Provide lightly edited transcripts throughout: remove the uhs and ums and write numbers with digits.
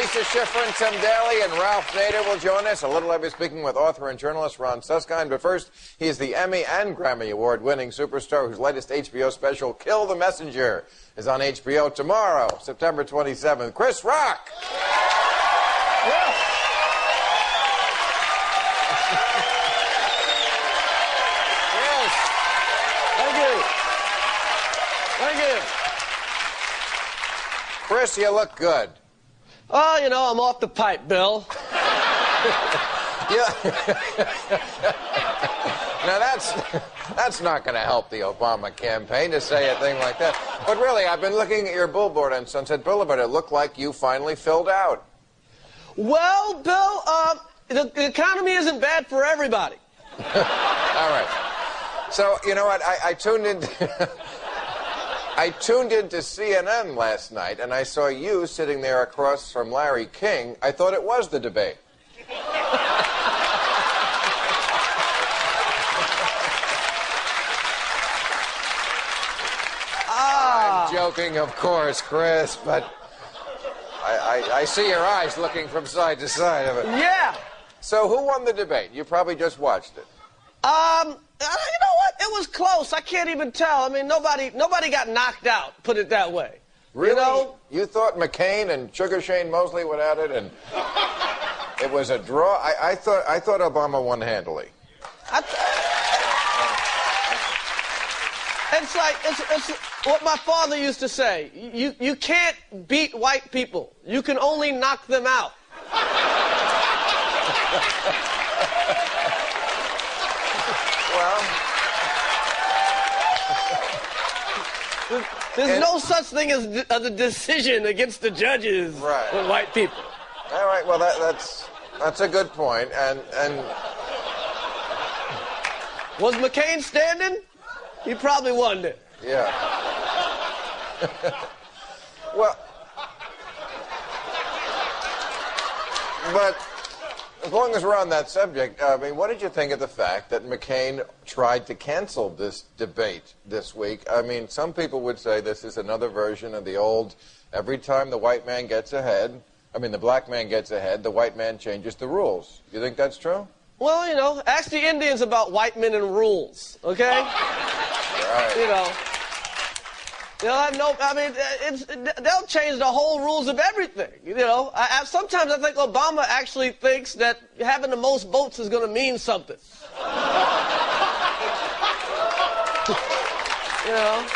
Lisa Schiffer and Tim Daly and Ralph Nader will join us. A little later, speaking with author and journalist Ron Suskind. But first, he is the Emmy and Grammy Award-winning superstar whose latest HBO special, Kill the Messenger, is on HBO tomorrow, September 27th. Chris Rock! Yes. Yes. Thank you. Thank you. Chris, you look good. Oh, you know, I'm off the pipe, Bill. Yeah. Now, that's not going to help the Obama campaign to say a thing like that. But really, I've been looking at your billboard on Sunset Boulevard. It looked like you finally filled out. Well, Bill, the economy isn't bad for everybody. All right. So, you know what? I tuned in. I tuned into CNN last night, and I saw you sitting there across from Larry King. I thought it was the debate. I'm joking, of course, Chris, but I see your eyes looking from side to side of it. Yeah. So who won the debate? You probably just watched it. You know what? It was close. I can't even tell. I mean, nobody got knocked out, put it that way. Really? You know? You thought McCain and Sugar Shane Mosley went at it, and it was a draw? I thought Obama won handily. It's what my father used to say. You can't beat white people. You can only knock them out. Well, there's no such thing as a decision against the judges with white people. All right, well, that's a good point. And was McCain standing? He probably won it. Yeah. Well, but as long as we're on that subject, I mean, what did you think of the fact that McCain tried to cancel this debate this week? I mean, some people would say this is another version of the old, every time the white man gets ahead, the black man gets ahead, the white man changes the rules. You think that's true? Well, you know, ask the Indians about white men and rules, okay? Right. You know. They'll change the whole rules of everything. You know, sometimes I think Obama actually thinks that having the most votes is going to mean something. You know,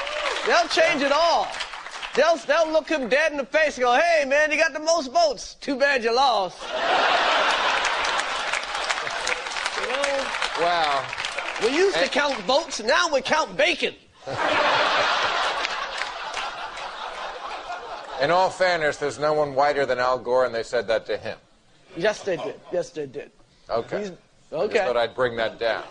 they'll change it all. They'll look him dead in the face and go, "Hey, man, you got the most votes. Too bad you lost." You know? Wow. We used to count votes. Now we count bacon. In all fairness, there's no one whiter than Al Gore, and they said that to him. Yes, they did. Yes, they did. Okay. Okay. I just thought I'd bring that down.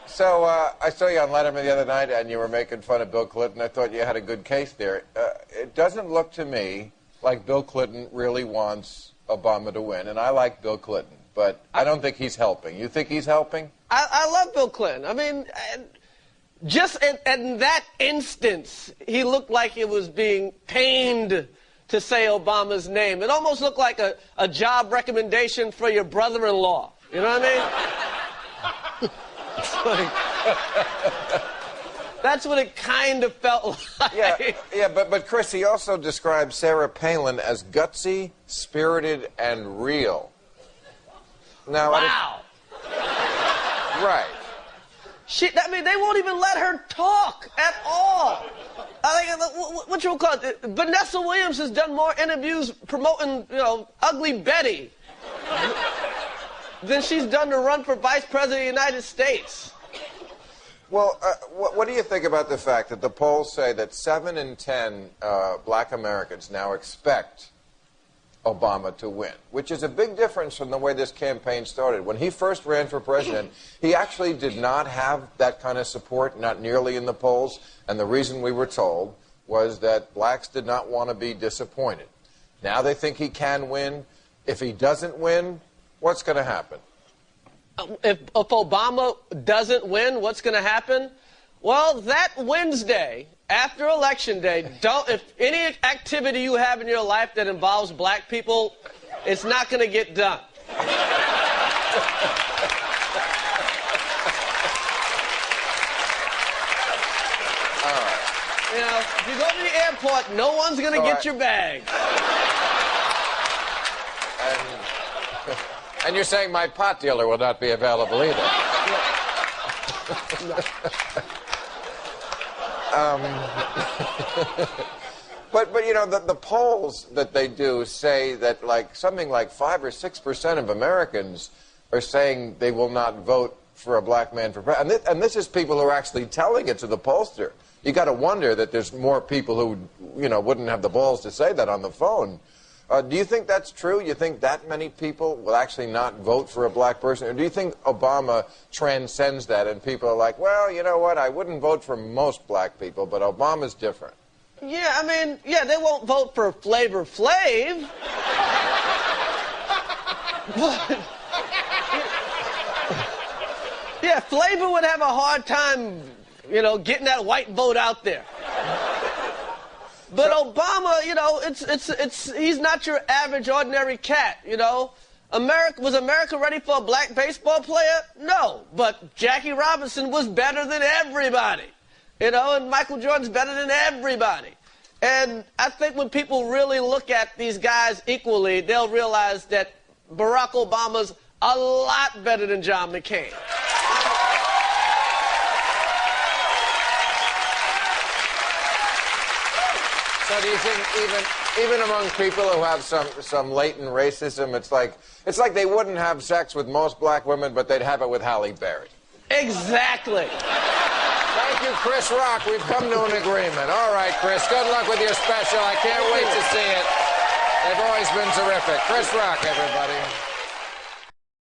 So I saw you on Letterman the other night, and you were making fun of Bill Clinton. I thought you had a good case there. It doesn't look to me like Bill Clinton really wants Obama to win, and I like Bill Clinton, but I don't think he's helping. You think he's helping? I love Bill Clinton. I mean, just in that instance, he looked like he was being pained to say Obama's name. It almost looked like a job recommendation for your brother-in-law. You know what I mean? It's like, that's what it kind of felt like. Yeah, but Chris, he also described Sarah Palin as gutsy, spirited, and real. Now, wow. Right. They won't even let her talk at all. I think, what you call it? Vanessa Williams has done more interviews promoting, Ugly Betty than she's done to run for vice president of the United States. Well, what do you think about the fact that the polls say that 7 in 10 black Americans now expect Obama to win, which is a big difference from the way this campaign started. When he first ran for president, he actually did not have that kind of support, not nearly in the polls, and the reason we were told was that blacks did not want to be disappointed. Now they think he can win. If he doesn't win, what's going to happen? If Obama doesn't win, what's going to happen? Well, that Wednesday, after Election Day, if any activity you have in your life that involves black people, it's not going to get done. You know, if you go to the airport, no one's going to get your bag. And you're saying my pot dealer will not be available either. But you know, the polls that they do say that something like 5 or 6% of Americans are saying they will not vote for a black man for president. And this is people who are actually telling it to the pollster. You got to wonder that there's more people who, you know, wouldn't have the balls to say that on the phone. Do you think that's true? You think that many people will actually not vote for a black person? Or do you think Obama transcends that and people are like, well, you know what, I wouldn't vote for most black people, but Obama's different? Yeah, I mean, yeah, they won't vote for Flavor Flav. But, yeah, Flavor would have a hard time, you know, getting that white vote out there. But Obama, you know, he's not your average, ordinary cat, you know. Was America ready for a black baseball player? No. But Jackie Robinson was better than everybody, you know, and Michael Jordan's better than everybody. And I think when people really look at these guys equally, they'll realize that Barack Obama's a lot better than John McCain. So do you think even among people who have some latent racism, it's like they wouldn't have sex with most black women, but they'd have it with Halle Berry? Exactly. Thank you, Chris Rock. We've come to an agreement. All right, Chris, good luck with your special. I can't wait to see it. They've always been terrific. Chris Rock, everybody.